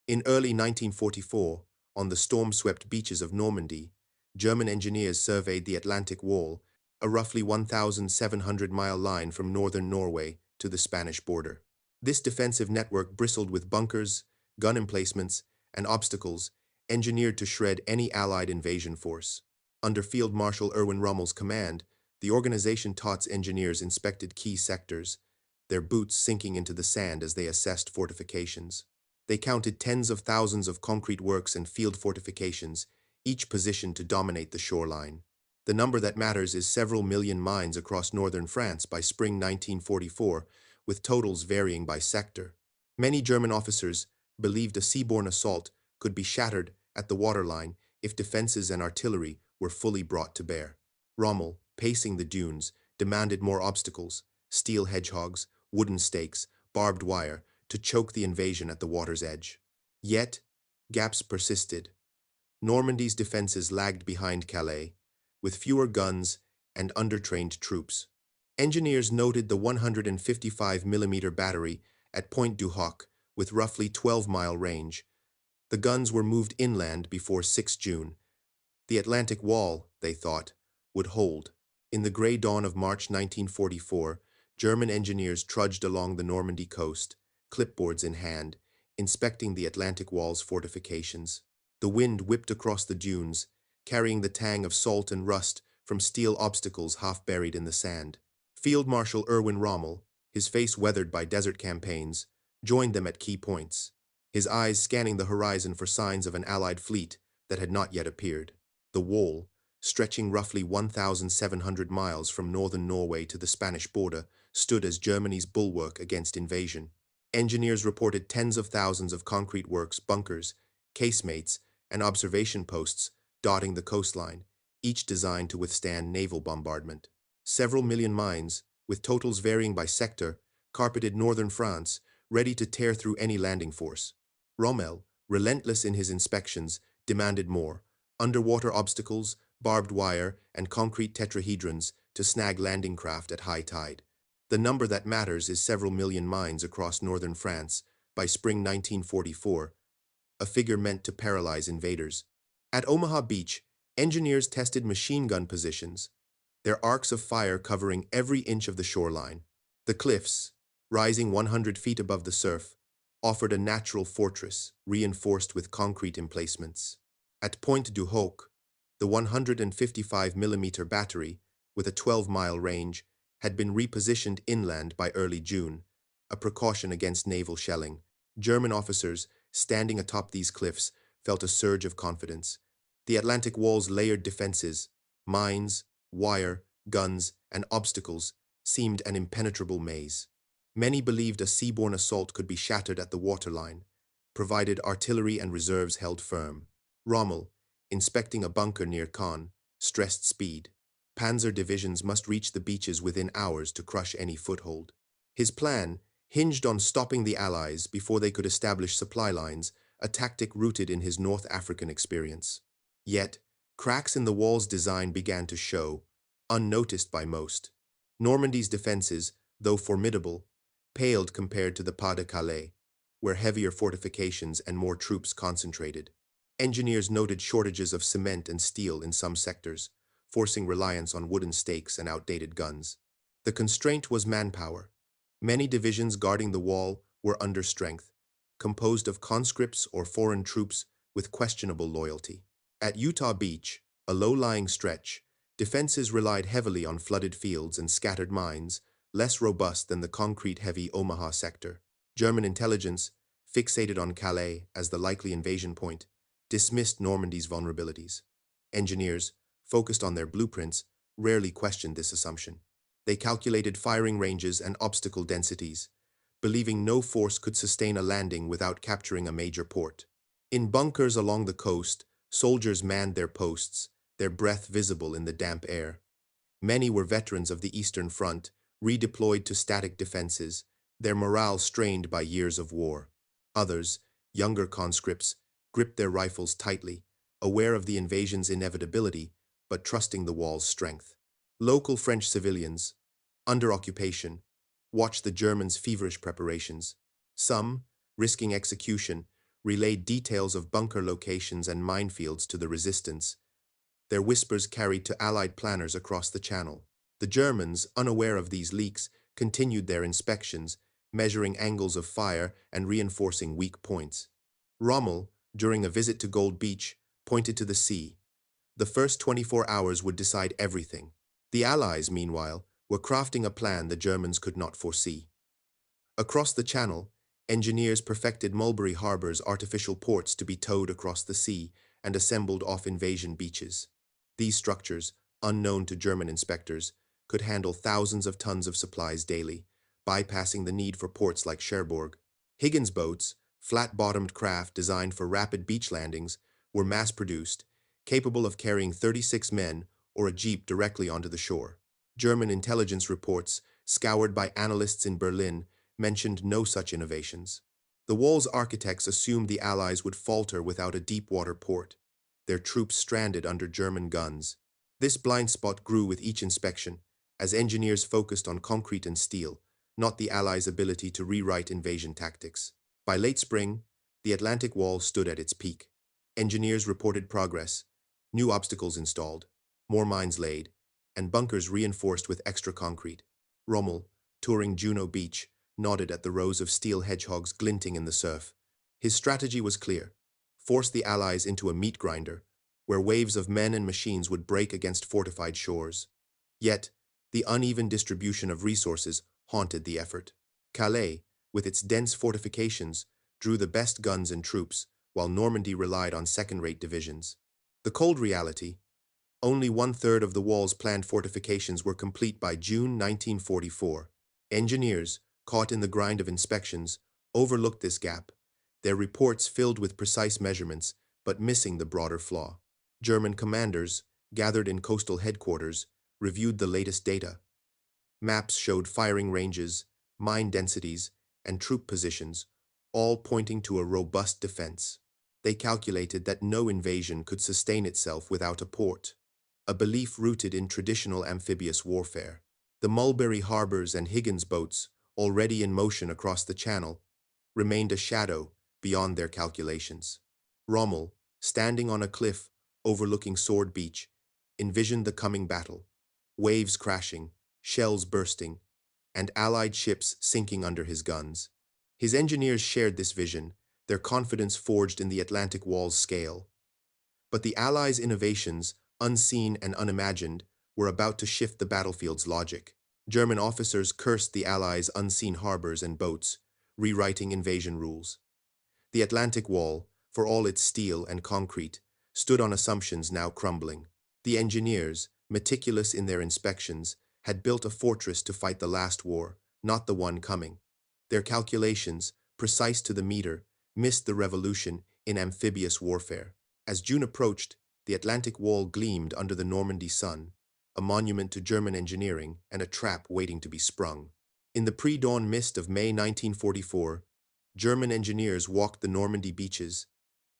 In early 1944, on the storm-swept beaches of Normandy, German engineers surveyed the Atlantic Wall, a roughly 1,700-mile line from northern Norway to the Spanish border. This defensive network bristled with bunkers, gun emplacements, and obstacles engineered to shred any Allied invasion force. Under Field Marshal Erwin Rommel's command, the organization taught engineers inspected key sectors, their boots sinking into the sand as they assessed fortifications. They counted tens of thousands of concrete works and field fortifications, each positioned to dominate the shoreline. The number that matters is several million mines across northern France by spring 1944, with totals varying by sector. Many German officers believed a seaborne assault could be shattered at the waterline if defenses and artillery were fully brought to bear. Rommel, pacing the dunes, demanded more obstacles, steel hedgehogs, wooden stakes, barbed wire, to choke the invasion at the water's edge. Yet, gaps persisted. Normandy's defenses lagged behind Calais, with fewer guns and undertrained troops. Engineers noted the 155-millimeter battery at Point du Hoc with roughly 12-mile range. The guns were moved inland before 6 June. The Atlantic Wall, they thought, would hold. In the gray dawn of March 1944, German engineers trudged along the Normandy coast, clipboards in hand, inspecting the Atlantic Wall's fortifications. The wind whipped across the dunes, carrying the tang of salt and rust from steel obstacles half buried in the sand. Field Marshal Erwin Rommel, his face weathered by desert campaigns, joined them at key points, his eyes scanning the horizon for signs of an Allied fleet that had not yet appeared. The wall, stretching roughly 1,700 miles from northern Norway to the Spanish border, stood as Germany's bulwark against invasion. Engineers reported tens of thousands of concrete works, bunkers, casemates, and observation posts dotting the coastline, each designed to withstand naval bombardment. Several million mines, with totals varying by sector, carpeted northern France, ready to tear through any landing force. Rommel, relentless in his inspections, demanded more: underwater obstacles, barbed wire, and concrete tetrahedrons to snag landing craft at high tide. The number that matters is several million mines across northern France by spring 1944, a figure meant to paralyze invaders. At Omaha Beach, engineers tested machine gun positions, their arcs of fire covering every inch of the shoreline. The cliffs, rising 100 feet above the surf, offered a natural fortress reinforced with concrete emplacements. At Point du Hoc, the 155-millimeter battery, with a 12-mile range, had been repositioned inland by early June, a precaution against naval shelling. German officers, standing atop these cliffs, felt a surge of confidence. The Atlantic Wall's layered defenses, mines, wire, guns, and obstacles, seemed an impenetrable maze. Many believed a seaborne assault could be shattered at the waterline, provided artillery and reserves held firm. Rommel, inspecting a bunker near Caen, stressed speed. Panzer divisions must reach the beaches within hours to crush any foothold. His plan hinged on stopping the Allies before they could establish supply lines, a tactic rooted in his North African experience. Yet, cracks in the wall's design began to show, unnoticed by most. Normandy's defenses, though formidable, paled compared to the Pas de Calais, where heavier fortifications and more troops concentrated. Engineers noted shortages of cement and steel in some sectors, forcing reliance on wooden stakes and outdated guns. The constraint was manpower. Many divisions guarding the wall were under strength, composed of conscripts or foreign troops with questionable loyalty. At Utah Beach, a low-lying stretch, defenses relied heavily on flooded fields and scattered mines, less robust than the concrete-heavy Omaha sector. German intelligence, fixated on Calais as the likely invasion point, dismissed Normandy's vulnerabilities. Engineers, focused on their blueprints, rarely questioned this assumption. They calculated firing ranges and obstacle densities, believing no force could sustain a landing without capturing a major port. In bunkers along the coast, soldiers manned their posts, their breath visible in the damp air. Many were veterans of the Eastern Front, redeployed to static defenses, their morale strained by years of war. Others, younger conscripts, gripped their rifles tightly, aware of the invasion's inevitability, but trusting the wall's strength. Local French civilians, under occupation, watched the Germans' feverish preparations. Some, risking execution, relayed details of bunker locations and minefields to the resistance, their whispers carried to Allied planners across the Channel. The Germans, unaware of these leaks, continued their inspections, measuring angles of fire and reinforcing weak points. Rommel, during a visit to Gold Beach, pointed to the sea. The first 24 hours would decide everything. The Allies, meanwhile, were crafting a plan the Germans could not foresee. Across the Channel, engineers perfected Mulberry Harbor's artificial ports to be towed across the sea and assembled off invasion beaches. These structures, unknown to German inspectors, could handle thousands of tons of supplies daily, bypassing the need for ports like Cherbourg. Higgins boats, flat-bottomed craft designed for rapid beach landings, were mass-produced, capable of carrying 36 men or a jeep directly onto the shore. German intelligence reports, scoured by analysts in Berlin, mentioned no such innovations. The wall's architects assumed the Allies would falter without a deep-water port, their troops stranded under German guns. This blind spot grew with each inspection, as engineers focused on concrete and steel, not the Allies' ability to rewrite invasion tactics. By late spring, the Atlantic Wall stood at its peak. Engineers reported progress, new obstacles installed, more mines laid, and bunkers reinforced with extra concrete. Rommel, touring Juno Beach, nodded at the rows of steel hedgehogs glinting in the surf. His strategy was clear: force the Allies into a meat grinder, where waves of men and machines would break against fortified shores. Yet, the uneven distribution of resources haunted the effort. Calais, with its dense fortifications, drew the best guns and troops, while Normandy relied on second-rate divisions. The cold reality: only one-third of the wall's planned fortifications were complete by June 1944. Engineers, caught in the grind of inspections, overlooked this gap, their reports filled with precise measurements, but missing the broader flaw. German commanders, gathered in coastal headquarters, reviewed the latest data. Maps showed firing ranges, mine densities, and troop positions, all pointing to a robust defense. They calculated that no invasion could sustain itself without a port, a belief rooted in traditional amphibious warfare. The Mulberry harbors and Higgins boats, already in motion across the Channel, remained a shadow beyond their calculations. Rommel, standing on a cliff overlooking Sword Beach, envisioned the coming battle: waves crashing, shells bursting, and Allied ships sinking under his guns. His engineers shared this vision, their confidence forged in the Atlantic Wall's scale. But the Allies' innovations, unseen and unimagined, were about to shift the battlefield's logic. German officers cursed the Allies' unseen harbors and boats, rewriting invasion rules. The Atlantic Wall, for all its steel and concrete, stood on assumptions now crumbling. The engineers, meticulous in their inspections, had built a fortress to fight the last war, not the one coming. Their calculations, precise to the meter, missed the revolution in amphibious warfare. As June approached, the Atlantic Wall gleamed under the Normandy sun, a monument to German engineering and a trap waiting to be sprung. In the pre-dawn mist of May 1944, German engineers walked the Normandy beaches,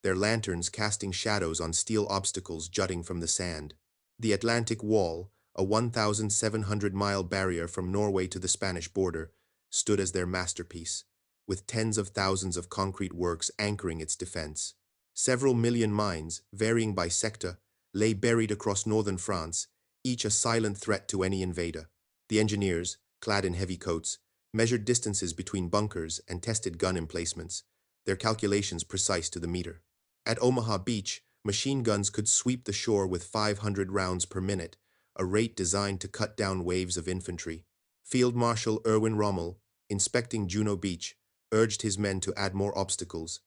their lanterns casting shadows on steel obstacles jutting from the sand. The Atlantic Wall, a 1,700-mile barrier from Norway to the Spanish border, stood as their masterpiece, with tens of thousands of concrete works anchoring its defense. Several million mines, varying by sector, lay buried across northern France, each a silent threat to any invader. The engineers, clad in heavy coats, measured distances between bunkers and tested gun emplacements, their calculations precise to the meter. At Omaha Beach, machine guns could sweep the shore with 500 rounds per minute, a rate designed to cut down waves of infantry. Field Marshal Erwin Rommel, inspecting Juno Beach, urged his men to add more obstacles,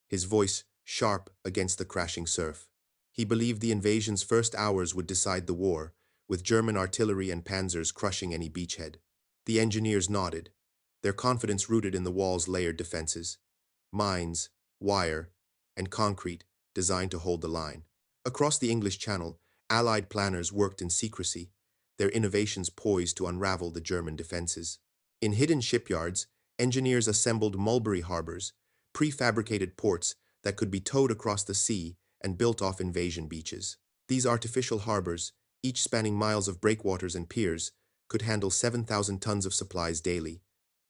his voice sharp against the crashing surf. He believed the invasion's first hours would decide the war, with German artillery and panzers crushing any beachhead. The engineers nodded, their confidence rooted in the wall's layered defenses: mines, wire, and concrete designed to hold the line. Across the English Channel, Allied planners worked in secrecy, their innovations poised to unravel the German defenses. In hidden shipyards, engineers assembled Mulberry harbors, prefabricated ports that could be towed across the sea and built off invasion beaches. These artificial harbors, each spanning miles of breakwaters and piers, could handle 7,000 tons of supplies daily,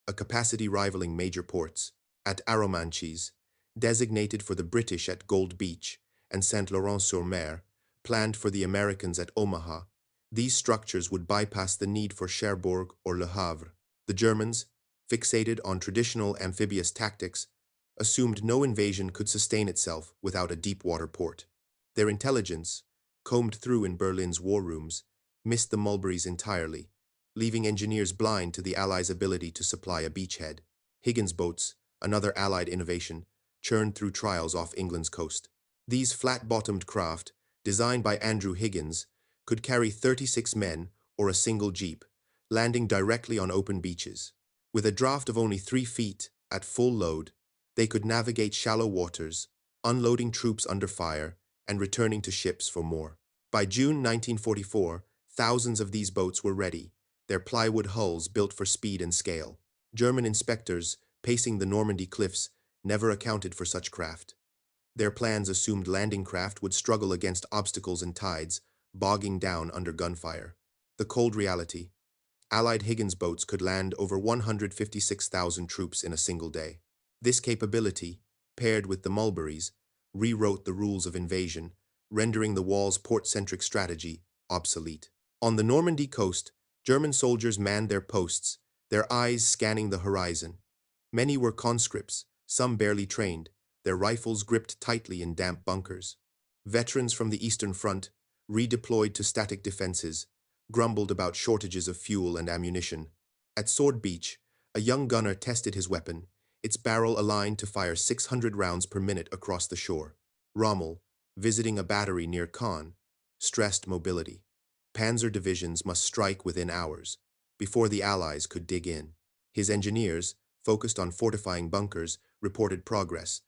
a capacity rivaling major ports. At Arromanches, designated for the British at Gold Beach, and Saint-Laurent-sur-Mer, planned for the Americans at Omaha. These structures would bypass the need for Cherbourg or Le Havre. The Germans, fixated on traditional amphibious tactics, assumed no invasion could sustain itself without a deep-water port. Their intelligence, combed through in Berlin's war rooms, missed the Mulberries entirely, leaving engineers blind to the Allies' ability to supply a beachhead. Higgins boats, another Allied innovation, churned through trials off England's coast. These flat-bottomed craft, designed by Andrew Higgins, could carry 36 men or a single jeep, landing directly on open beaches. With a draft of only 3 feet, at full load, they could navigate shallow waters, unloading troops under fire and returning to ships for more. By June 1944, thousands of these boats were ready, their plywood hulls built for speed and scale. German inspectors, pacing the Normandy cliffs, never accounted for such craft. Their plans assumed landing craft would struggle against obstacles and tides, bogging down under gunfire. The cold reality: Allied Higgins boats could land over 156,000 troops in a single day. This capability, paired with the Mulberries, rewrote the rules of invasion, rendering the wall's port-centric strategy obsolete. On the Normandy coast, German soldiers manned their posts, their eyes scanning the horizon. Many were conscripts, some barely trained, their rifles gripped tightly in damp bunkers. Veterans from the Eastern Front, redeployed to static defenses, grumbled about shortages of fuel and ammunition. At Sword Beach, a young gunner tested his weapon, its barrel aligned to fire 600 rounds per minute across the shore. Rommel, visiting a battery near Caen, stressed mobility. Panzer divisions must strike within hours, before the Allies could dig in. His engineers, focused on fortifying bunkers, reported progress.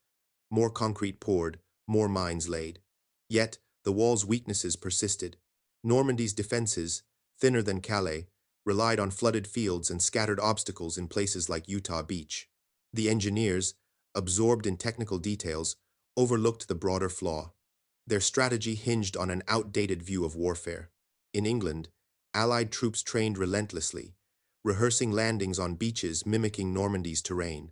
More concrete poured, more mines laid. Yet, the wall's weaknesses persisted. Normandy's defenses, thinner than Calais, relied on flooded fields and scattered obstacles in places like Utah Beach. The engineers, absorbed in technical details, overlooked the broader flaw. Their strategy hinged on an outdated view of warfare. In England, Allied troops trained relentlessly, rehearsing landings on beaches mimicking Normandy's terrain.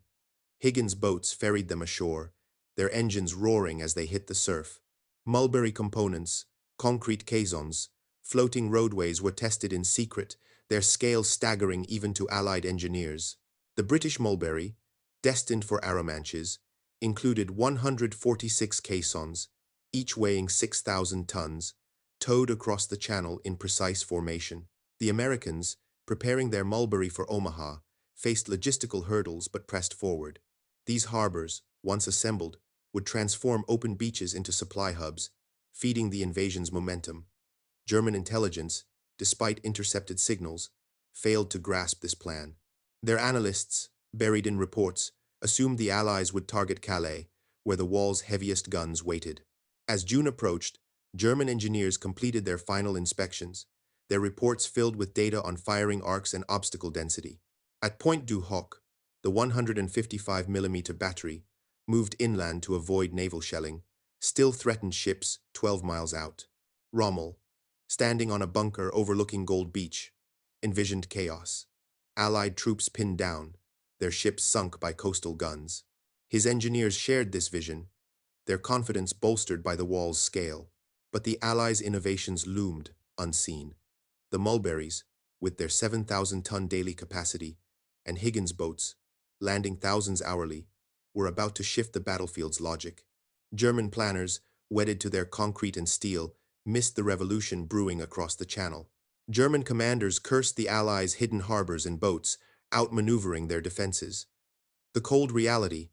Higgins boats ferried them ashore, their engines roaring as they hit the surf. Mulberry components, concrete caissons, floating roadways were tested in secret, their scale staggering even to Allied engineers. The British Mulberry, destined for Arromanches, included 146 caissons, each weighing 6,000 tons, towed across the channel in precise formation. The Americans, preparing their Mulberry for Omaha, faced logistical hurdles but pressed forward. These harbors, once assembled, would transform open beaches into supply hubs, feeding the invasion's momentum. German intelligence, despite intercepted signals, failed to grasp this plan. Their analysts, buried in reports, assumed the Allies would target Calais, where the wall's heaviest guns waited. As June approached, German engineers completed their final inspections, their reports filled with data on firing arcs and obstacle density. At Point du Hoc, the 155mm battery, moved inland to avoid naval shelling, still threatened ships 12 miles out. Rommel, standing on a bunker overlooking Gold Beach, envisioned chaos. Allied troops pinned down, their ships sunk by coastal guns. His engineers shared this vision, their confidence bolstered by the wall's scale. But the Allies' innovations loomed, unseen. The Mulberries, with their 7,000-ton daily capacity, and Higgins boats, landing thousands hourly, were about to shift the battlefield's logic. German planners, wedded to their concrete and steel, missed the revolution brewing across the channel. German commanders cursed the Allies' hidden harbors and boats, outmaneuvering their defenses. The cold reality: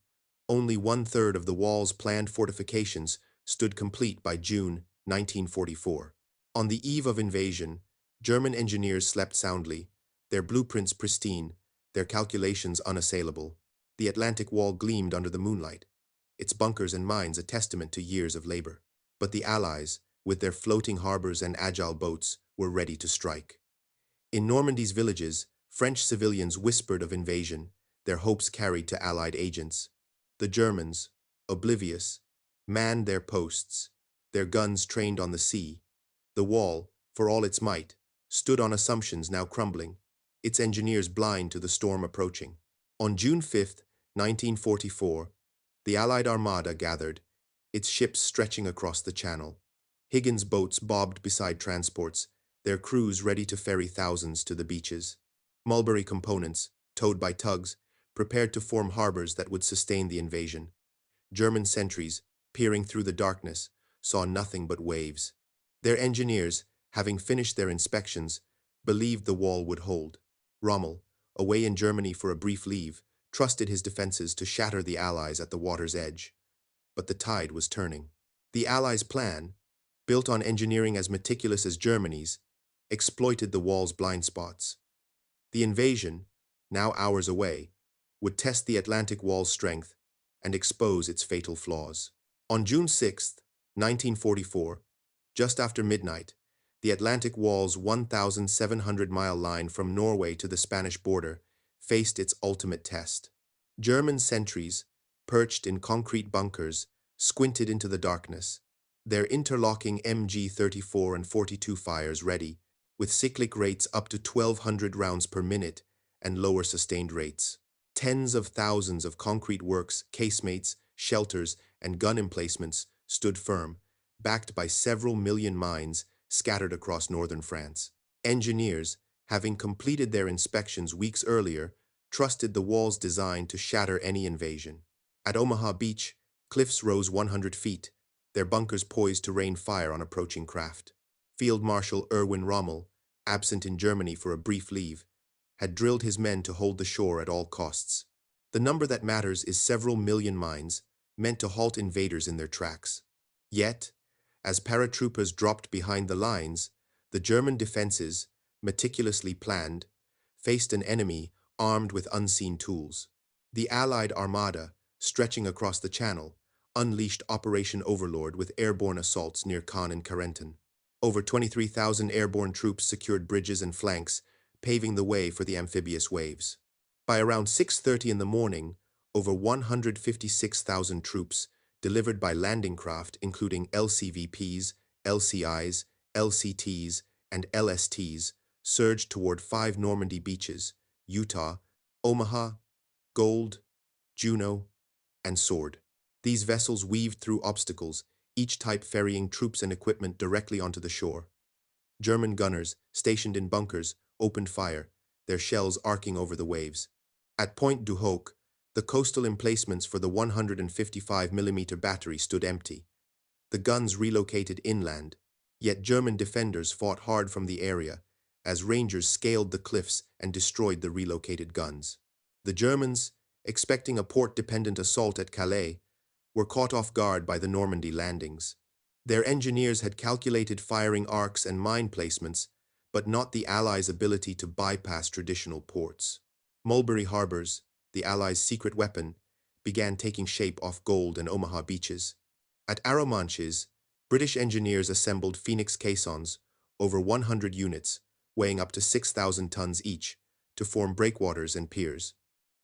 only one-third of the wall's planned fortifications stood complete by June 1944. On the eve of invasion, German engineers slept soundly, their blueprints pristine, their calculations unassailable. The Atlantic Wall gleamed under the moonlight, its bunkers and mines a testament to years of labor. But the Allies, with their floating harbors and agile boats, were ready to strike. In Normandy's villages, French civilians whispered of invasion, their hopes carried to Allied agents. The Germans, oblivious, manned their posts, their guns trained on the sea. The wall, for all its might, stood on assumptions now crumbling, its engineers blind to the storm approaching. On June 5, 1944, The Allied armada gathered, its ships stretching across the channel. Higgins boats bobbed beside transports, their crews ready to ferry thousands to the beaches. Mulberry components, towed by tugs, prepared to form harbors that would sustain the invasion. German sentries, peering through the darkness, saw nothing but waves. Their engineers, having finished their inspections, believed the wall would hold. Rommel, away in Germany for a brief leave, trusted his defenses to shatter the Allies at the water's edge. But the tide was turning. The Allies' plan, built on engineering as meticulous as Germany's, exploited the wall's blind spots. The invasion, now hours away, would test the Atlantic wall's strength and expose its fatal flaws. On June 6, 1944, just after midnight, the Atlantic wall's 1,700-mile line from Norway to the Spanish border faced its ultimate test. German sentries, perched in concrete bunkers, squinted into the darkness, their interlocking MG-34 and 42 fires ready, with cyclic rates up to 1,200 rounds per minute and lower sustained rates. Tens of thousands of concrete works, casemates, shelters, and gun emplacements stood firm, backed by several million mines scattered across northern France. Engineers, having completed their inspections weeks earlier, trusted the wall's design to shatter any invasion. At Omaha Beach, cliffs rose 100 feet, their bunkers poised to rain fire on approaching craft. Field Marshal Erwin Rommel, absent in Germany for a brief leave, had drilled his men to hold the shore at all costs. The number that matters is several million mines, meant to halt invaders in their tracks. Yet, as paratroopers dropped behind the lines, the German defenses, meticulously planned, faced an enemy armed with unseen tools. The Allied armada, stretching across the channel, unleashed Operation Overlord with airborne assaults near Caen and Carentan. Over 23,000 airborne troops secured bridges and flanks, paving the way for the amphibious waves. By around 6:30 in the morning, over 156,000 troops, delivered by landing craft including LCVPs, LCIs, LCTs, and LSTs, surged toward 5 Normandy beaches: Utah, Omaha, Gold, Juno, and Sword. These vessels weaved through obstacles, each type ferrying troops and equipment directly onto the shore. German gunners, stationed in bunkers, opened fire, their shells arcing over the waves. At Point du Hoc, the coastal emplacements for the 155mm battery stood empty. The guns relocated inland, yet German defenders fought hard from the area, as Rangers scaled the cliffs and destroyed the relocated guns. The Germans, expecting a port-dependent assault at Calais, were caught off guard by the Normandy landings. Their engineers had calculated firing arcs and mine placements, but not the Allies' ability to bypass traditional ports. Mulberry harbors, the Allies' secret weapon, began taking shape off Gold and Omaha beaches. At Arromanches, British engineers assembled Phoenix caissons, over 100 units, weighing up to 6,000 tons each, to form breakwaters and piers.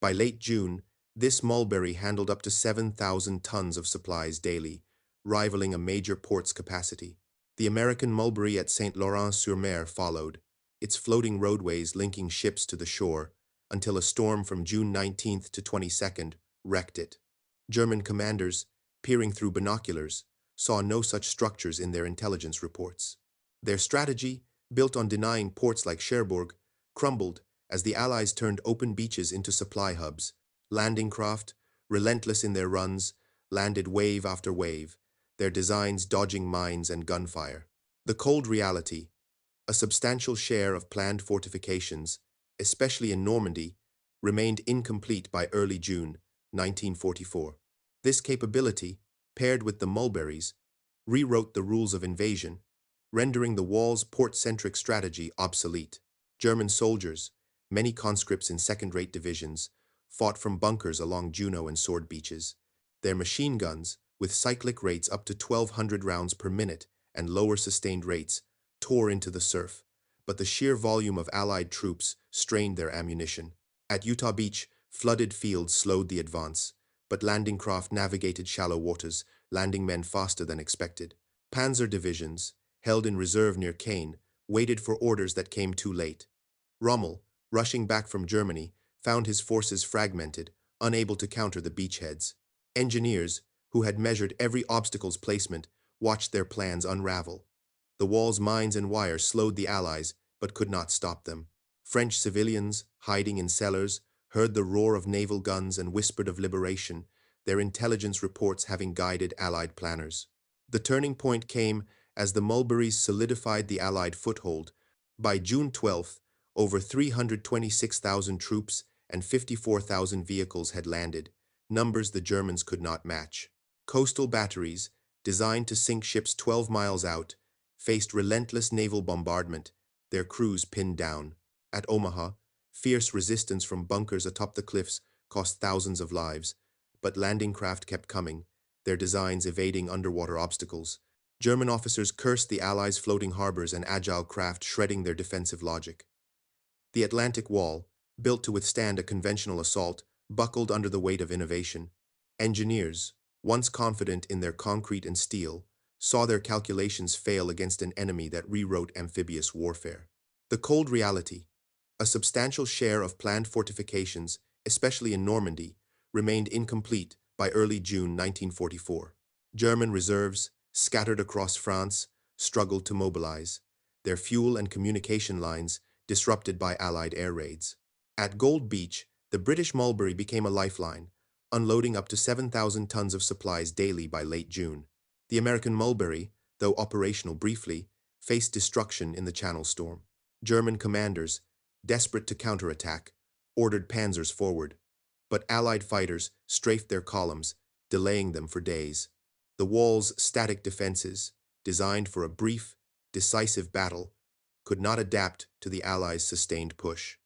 By late June, this Mulberry handled up to 7,000 tons of supplies daily, rivaling a major port's capacity. The American Mulberry at Saint-Laurent-sur-Mer followed, its floating roadways linking ships to the shore, until a storm from June 19th to 22nd wrecked it. German commanders, peering through binoculars, saw no such structures in their intelligence reports. Their strategy, built on denying ports like Cherbourg, crumbled as the Allies turned open beaches into supply hubs. Landing craft, relentless in their runs, landed wave after wave, their designs dodging mines and gunfire. The cold reality, a substantial share of planned fortifications, especially in Normandy, remained incomplete by early June 1944. This capability, paired with the Mulberries, rewrote the rules of invasion, rendering the wall's port-centric strategy obsolete. German soldiers, many conscripts in second-rate divisions, fought from bunkers along Juno and Sword beaches. Their machine guns, with cyclic rates up to 1,200 rounds per minute and lower sustained rates, tore into the surf, but the sheer volume of Allied troops strained their ammunition. At Utah Beach, flooded fields slowed the advance, but landing craft navigated shallow waters, landing men faster than expected. Panzer divisions, held in reserve near Caen, waited for orders that came too late. Rommel, rushing back from Germany, found his forces fragmented, unable to counter the beachheads. Engineers, who had measured every obstacle's placement, watched their plans unravel. The wall's mines and wires slowed the Allies, but could not stop them. French civilians, hiding in cellars, heard the roar of naval guns and whispered of liberation, their intelligence reports having guided Allied planners. The turning point came as the Mulberries solidified the Allied foothold. By June 12th, over 326,000 troops and 54,000 vehicles had landed, numbers the Germans could not match. Coastal batteries, designed to sink ships 12 miles out, faced relentless naval bombardment, their crews pinned down. At Omaha, fierce resistance from bunkers atop the cliffs cost thousands of lives, but landing craft kept coming, their designs evading underwater obstacles. German officers cursed the Allies' floating harbors and agile craft, shredding their defensive logic. The Atlantic Wall, built to withstand a conventional assault, buckled under the weight of innovation. Engineers, once confident in their concrete and steel, saw their calculations fail against an enemy that rewrote amphibious warfare. The cold reality: a substantial share of planned fortifications, especially in Normandy, remained incomplete by early June 1944. German reserves, scattered across France, struggled to mobilize, their fuel and communication lines disrupted by Allied air raids. At Gold Beach, the British Mulberry became a lifeline, unloading up to 7,000 tons of supplies daily by late June. The American Mulberry, though operational briefly, faced destruction in the Channel storm. German commanders, desperate to counterattack, ordered panzers forward, but Allied fighters strafed their columns, delaying them for days. The wall's static defenses, designed for a brief, decisive battle, could not adapt to the Allies' sustained push.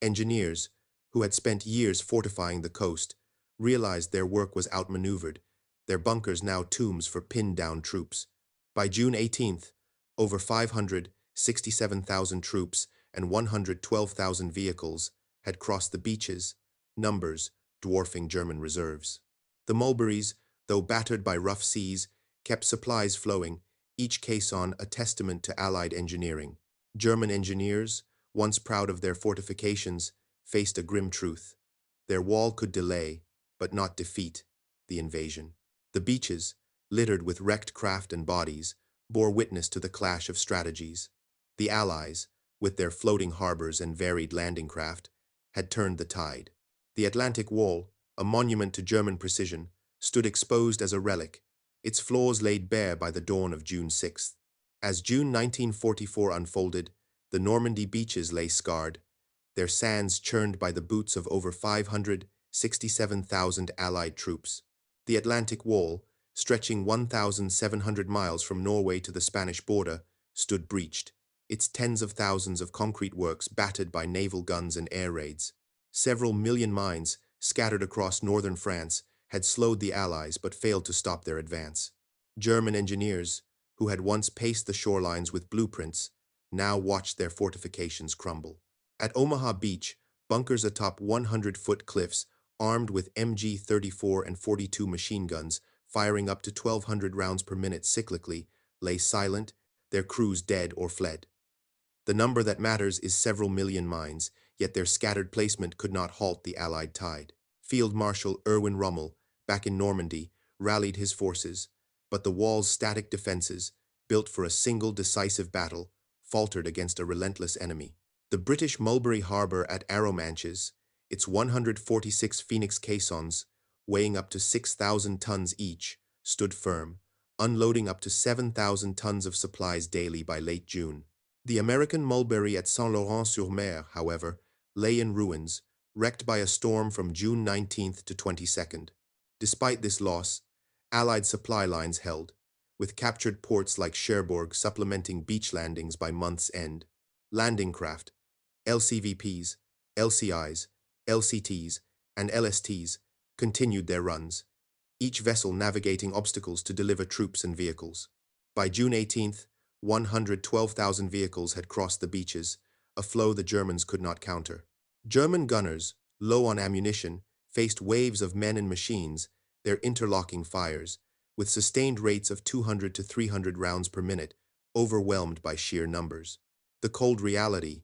Engineers, who had spent years fortifying the coast, realized their work was outmaneuvered, their bunkers now tombs for pinned-down troops. By June 18th, over 567,000 troops and 112,000 vehicles had crossed the beaches, numbers dwarfing German reserves. The Mulberries, though battered by rough seas, kept supplies flowing, each caisson a testament to Allied engineering. German engineers, once proud of their fortifications, faced a grim truth. Their wall could delay, but not defeat, the invasion. The beaches, littered with wrecked craft and bodies, bore witness to the clash of strategies. The Allies, with their floating harbors and varied landing craft, had turned the tide. The Atlantic Wall, a monument to German precision, stood exposed as a relic, its flaws laid bare by the dawn of June 6th. As June 1944 unfolded, the Normandy beaches lay scarred, their sands churned by the boots of over 567,000 Allied troops. The Atlantic Wall, stretching 1,700 miles from Norway to the Spanish border, stood breached, its tens of thousands of concrete works battered by naval guns and air raids. Several million mines, scattered across northern France, had slowed the Allies but failed to stop their advance. German engineers, who had once paced the shorelines with blueprints, now watched their fortifications crumble. At Omaha Beach, bunkers atop 100-foot cliffs, armed with MG-34 and 42 machine guns, firing up to 1,200 rounds per minute cyclically, lay silent, their crews dead or fled. The number that matters is several million mines, yet their scattered placement could not halt the Allied tide. Field Marshal Erwin Rommel, back in Normandy, rallied his forces, but the wall's static defenses, built for a single decisive battle, faltered against a relentless enemy. The British Mulberry Harbor at Arromanches, its 146 Phoenix caissons, weighing up to 6,000 tons each, stood firm, unloading up to 7,000 tons of supplies daily by late June. The American Mulberry at Saint-Laurent-sur-Mer, however, lay in ruins, wrecked by a storm from June 19th to 22nd. Despite this loss, Allied supply lines held, with captured ports like Cherbourg supplementing beach landings by month's end. Landing craft, LCVPs, LCIs, LCTs, and LSTs continued their runs, each vessel navigating obstacles to deliver troops and vehicles. By June 18th, 112,000 vehicles had crossed the beaches, a flow the Germans could not counter. German gunners, low on ammunition, faced waves of men and machines, their interlocking fires, with sustained rates of 200 to 300 rounds per minute, overwhelmed by sheer numbers. The cold reality: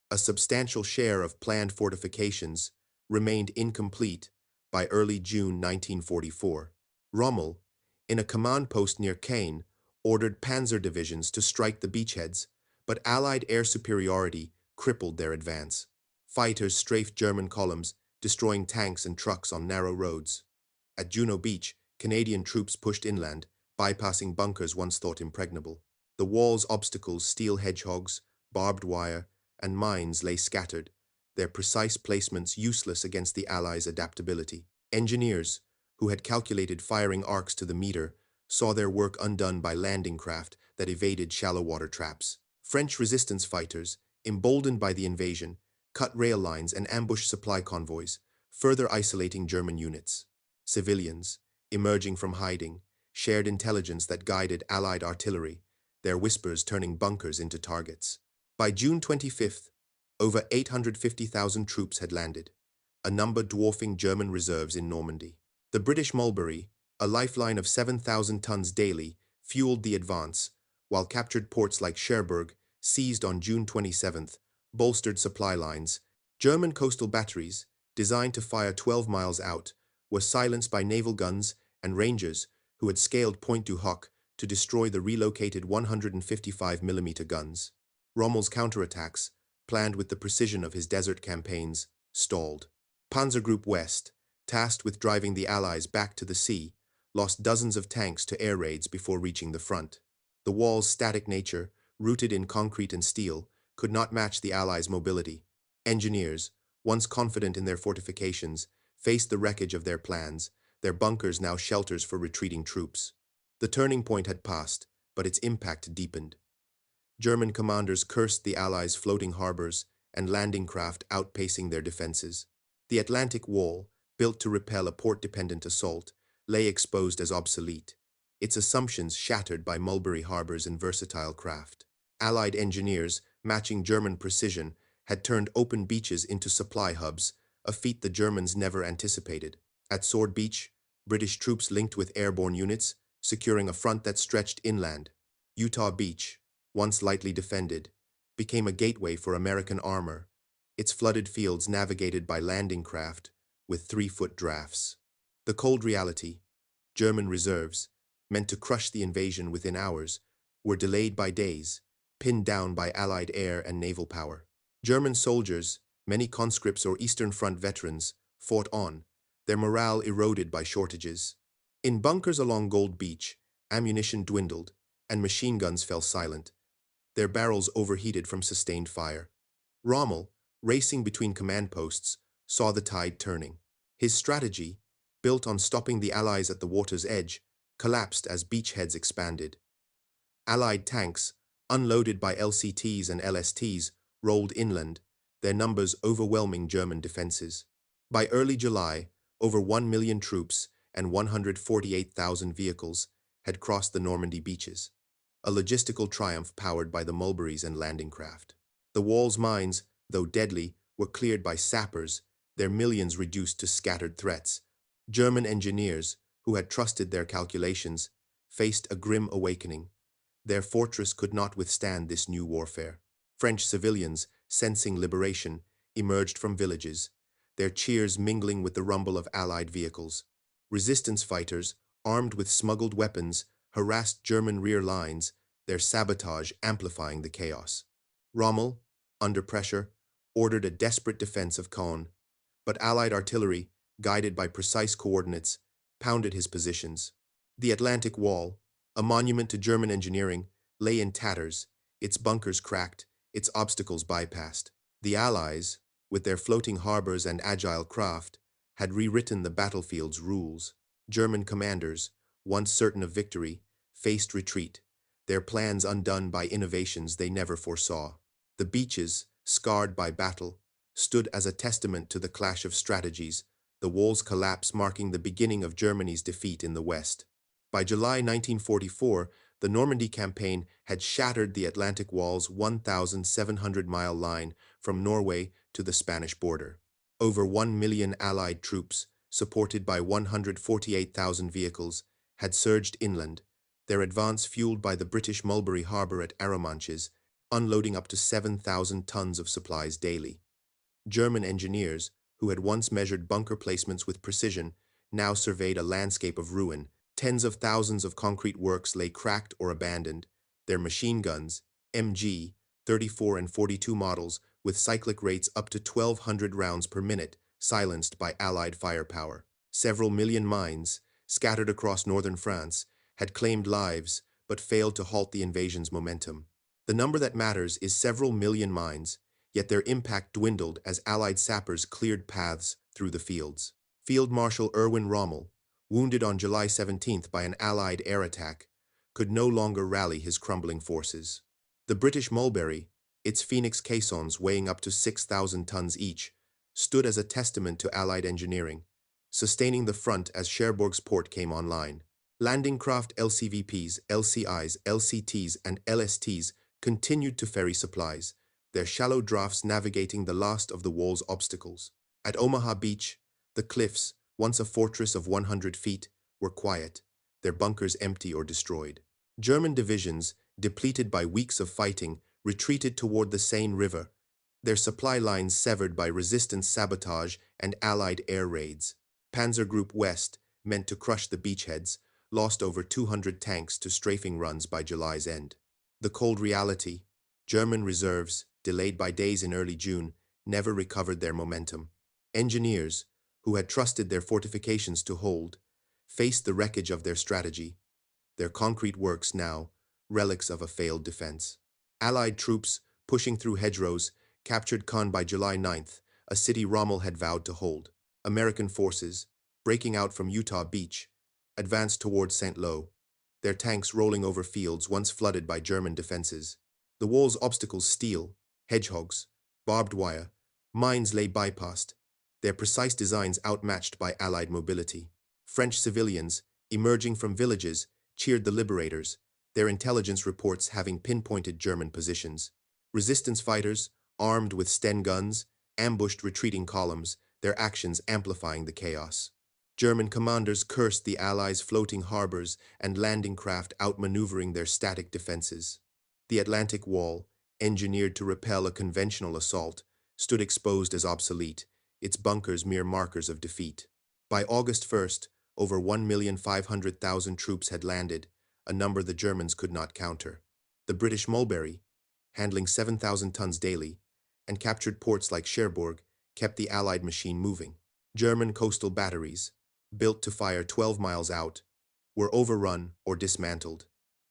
a substantial share of planned fortifications remained incomplete by early June 1944. Rommel, in a command post near Caen, ordered panzer divisions to strike the beachheads, but Allied air superiority crippled their advance. Fighters strafed German columns, destroying tanks and trucks on narrow roads. At Juno Beach, Canadian troops pushed inland, bypassing bunkers once thought impregnable. The wall's obstacles, steel hedgehogs, barbed wire, and mines lay scattered, their precise placements useless against the Allies' adaptability. Engineers, who had calculated firing arcs to the meter, saw their work undone by landing craft that evaded shallow water traps. French resistance fighters, emboldened by the invasion, cut rail lines and ambushed supply convoys, further isolating German units. Civilians, emerging from hiding, shared intelligence that guided Allied artillery, their whispers turning bunkers into targets. By June 25th, over 850,000 troops had landed, a number dwarfing German reserves in Normandy. The British Mulberry, a lifeline of 7,000 tons daily, fueled the advance, while captured ports like Cherbourg, seized on June 27th, bolstered supply lines. German coastal batteries, designed to fire 12 miles out, were silenced by naval guns and Rangers who had scaled Point du Hoc to destroy the relocated 155mm guns. Rommel's counterattacks, planned with the precision of his desert campaigns, stalled. Panzer Group West, tasked with driving the Allies back to the sea, lost dozens of tanks to air raids before reaching the front. The wall's static nature, rooted in concrete and steel, could not match the Allies' mobility. Engineers, once confident in their fortifications, faced the wreckage of their plans, their bunkers now shelters for retreating troops. The turning point had passed, but its impact deepened. German commanders cursed the Allies' floating harbors and landing craft outpacing their defenses. The Atlantic Wall, built to repel a port-dependent assault, lay exposed as obsolete, its assumptions shattered by Mulberry harbors and versatile craft. Allied engineers, matching German precision, had turned open beaches into supply hubs, a feat the Germans never anticipated. At Sword Beach, British troops linked with airborne units, securing a front that stretched inland. Utah Beach, once lightly defended, became a gateway for American armor, its flooded fields navigated by landing craft with 3-foot drafts. The cold reality, German reserves, meant to crush the invasion within hours, were delayed by days, pinned down by Allied air and naval power. German soldiers, many conscripts or Eastern Front veterans, fought on, their morale eroded by shortages. In bunkers along Gold Beach, ammunition dwindled, and machine guns fell silent, their barrels overheated from sustained fire. Rommel, racing between command posts, saw the tide turning. His strategy, built on stopping the Allies at the water's edge, collapsed as beachheads expanded. Allied tanks, unloaded by LCTs and LSTs, rolled inland, their numbers overwhelming German defenses. By early July, over 1 million troops and 148,000 vehicles had crossed the Normandy beaches, a logistical triumph powered by the Mulberries and landing craft. The wall's mines, though deadly, were cleared by sappers, their millions reduced to scattered threats. German engineers, who had trusted their calculations, faced a grim awakening. Their fortress could not withstand this new warfare. French civilians, sensing liberation, emerged from villages, their cheers mingling with the rumble of Allied vehicles. Resistance fighters, armed with smuggled weapons, harassed German rear lines, their sabotage amplifying the chaos. Rommel, under pressure, ordered a desperate defense of Caen, but Allied artillery, guided by precise coordinates, pounded his positions. The Atlantic Wall, a monument to German engineering, lay in tatters, its bunkers cracked, its obstacles bypassed. The Allies, with their floating harbors and agile craft, had rewritten the battlefield's rules. German commanders, once certain of victory, faced retreat, their plans undone by innovations they never foresaw. The beaches, scarred by battle, stood as a testament to the clash of strategies, the wall's collapse marking the beginning of Germany's defeat in the West. By July 1944, the Normandy campaign had shattered the Atlantic Wall's 1,700-mile line from Norway to the Spanish border. Over 1 million Allied troops, supported by 148,000 vehicles, had surged inland, their advance fueled by the British Mulberry harbor at Arromanches, unloading up to 7,000 tons of supplies daily. German engineers, who had once measured bunker placements with precision, now surveyed a landscape of ruin. Tens of thousands of concrete works lay cracked or abandoned, their machine guns, MG, 34 and 42 models, with cyclic rates up to 1,200 rounds per minute, silenced by Allied firepower. Several million mines, scattered across northern France, had claimed lives, but failed to halt the invasion's momentum. The number that matters is several million mines, yet their impact dwindled as Allied sappers cleared paths through the fields. Field Marshal Erwin Rommel, wounded on July 17th by an Allied air attack, could no longer rally his crumbling forces. The British Mulberry, its Phoenix caissons weighing up to 6,000 tons each, stood as a testament to Allied engineering, sustaining the front as Cherbourg's port came online. Landing craft LCVPs, LCIs, LCTs, and LSTs continued to ferry supplies, their shallow drafts navigating the last of the wall's obstacles. At Omaha Beach, the cliffs, once a fortress of 100 feet, were quiet, their bunkers empty or destroyed. German divisions, depleted by weeks of fighting, retreated toward the Seine River, their supply lines severed by resistance sabotage and Allied air raids. Panzer Group West, meant to crush the beachheads, lost over 200 tanks to strafing runs by July's end. The cold reality, German reserves, delayed by days in early June, never recovered their momentum. Engineers, who had trusted their fortifications to hold, faced the wreckage of their strategy, their concrete works now, relics of a failed defense. Allied troops, pushing through hedgerows, captured Caen by July 9th, a city Rommel had vowed to hold. American forces, breaking out from Utah Beach, advanced towards St. Lo, their tanks rolling over fields once flooded by German defenses. The wall's obstacles steel, hedgehogs, barbed wire, mines lay bypassed, their precise designs outmatched by Allied mobility. French civilians, emerging from villages, cheered the liberators, their intelligence reports having pinpointed German positions. Resistance fighters, armed with Sten guns, ambushed retreating columns, their actions amplifying the chaos. German commanders cursed the Allies' floating harbors and landing craft outmaneuvering their static defenses. The Atlantic Wall, engineered to repel a conventional assault, stood exposed as obsolete, its bunkers mere markers of defeat. By August 1st, over 1,500,000 troops had landed, a number the Germans could not counter. The British Mulberry, handling 7,000 tons daily, and captured ports like Cherbourg, kept the Allied machine moving. German coastal batteries, built to fire 12 miles out, were overrun or dismantled,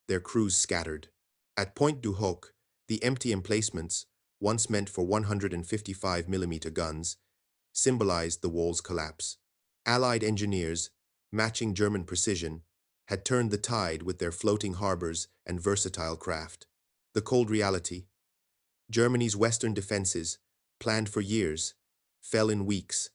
their crews scattered. At Point du Hoc, the empty emplacements, once meant for 155mm guns, symbolized the wall's collapse. Allied engineers, matching German precision, had turned the tide with their floating harbors and versatile craft. The cold reality, Germany's western defenses, planned for years, fell in weeks,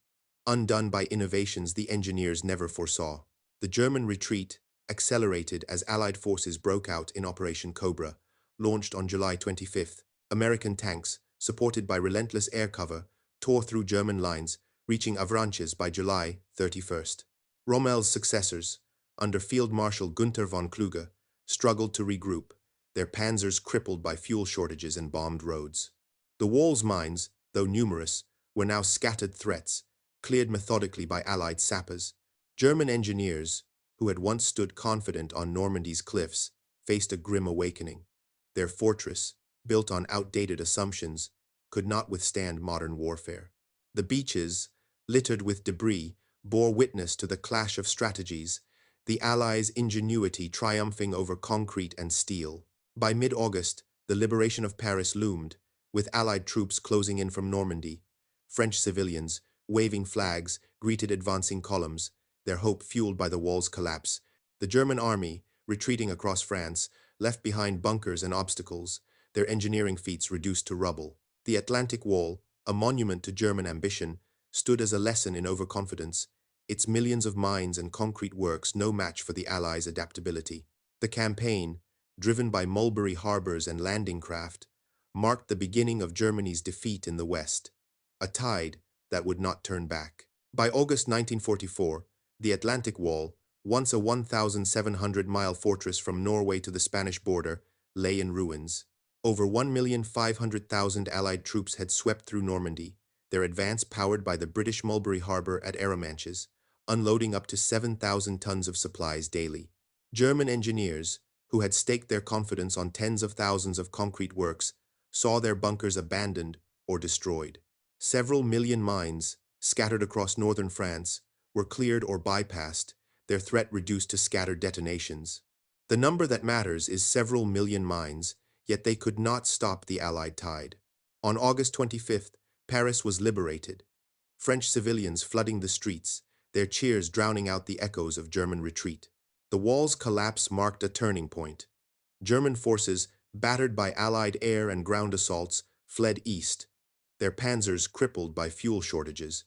undone by innovations the engineers never foresaw. The German retreat accelerated as Allied forces broke out in Operation Cobra, launched on July 25th. American tanks, supported by relentless air cover, tore through German lines, reaching Avranches by July 31st. Rommel's successors, under Field Marshal Gunther von Kluge, struggled to regroup, their panzers crippled by fuel shortages and bombed roads. The wall's mines, though numerous, were now scattered threats, cleared methodically by Allied sappers. German engineers, who had once stood confident on Normandy's cliffs, faced a grim awakening. Their fortress, built on outdated assumptions, could not withstand modern warfare. The beaches, littered with debris, bore witness to the clash of strategies, the Allies' ingenuity triumphing over concrete and steel. By mid-August, the liberation of Paris loomed, with Allied troops closing in from Normandy. French civilians, waving flags, greeted advancing columns, their hope fueled by the wall's collapse. The German army, retreating across France, left behind bunkers and obstacles, their engineering feats reduced to rubble. The Atlantic Wall, a monument to German ambition, stood as a lesson in overconfidence, its millions of mines and concrete works no match for the Allies' adaptability. The campaign, driven by Mulberry harbors and landing craft, marked the beginning of Germany's defeat in the West, a tide that would not turn back. By August 1944, the Atlantic Wall, once a 1,700-mile fortress from Norway to the Spanish border, lay in ruins. Over 1,500,000 Allied troops had swept through Normandy, their advance powered by the British Mulberry Harbour at Arromanches, unloading up to 7,000 tons of supplies daily. German engineers, who had staked their confidence on tens of thousands of concrete works, saw their bunkers abandoned or destroyed. Several million mines, scattered across northern France, were cleared or bypassed, their threat reduced to scattered detonations. The number that matters is several million mines, yet they could not stop the Allied tide. On August 25th, Paris was liberated, French civilians flooding the streets, their cheers drowning out the echoes of German retreat. The wall's collapse marked a turning point. German forces, battered by Allied air and ground assaults, fled east, their panzers crippled by fuel shortages.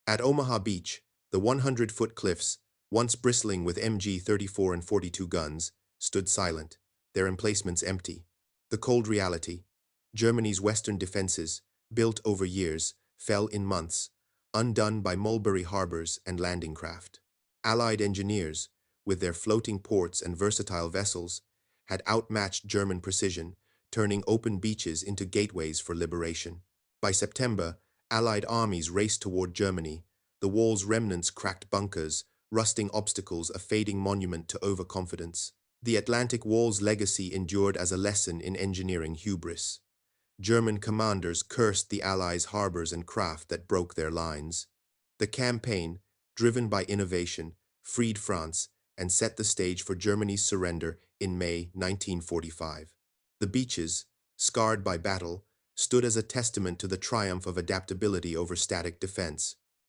At Omaha Beach, the 100-foot cliffs, once bristling with MG-34 and 42 guns, stood silent, their emplacements empty. The cold reality: Germany's western defenses, built over years, fell in months, undone by Mulberry harbors and landing craft. Allied engineers, with their floating ports and versatile vessels, had outmatched German precision, turning open beaches into gateways for liberation. By September, Allied armies raced toward Germany, the wall's remnants cracked bunkers, rusting obstacles a fading monument to overconfidence. The Atlantic Wall's legacy endured as a lesson in engineering hubris. German commanders cursed the Allies' harbors and craft that broke their lines. The campaign, driven by innovation, freed France and set the stage for Germany's surrender in May 1945. The beaches, scarred by battle, stood as a testament to the triumph of adaptability over static defense.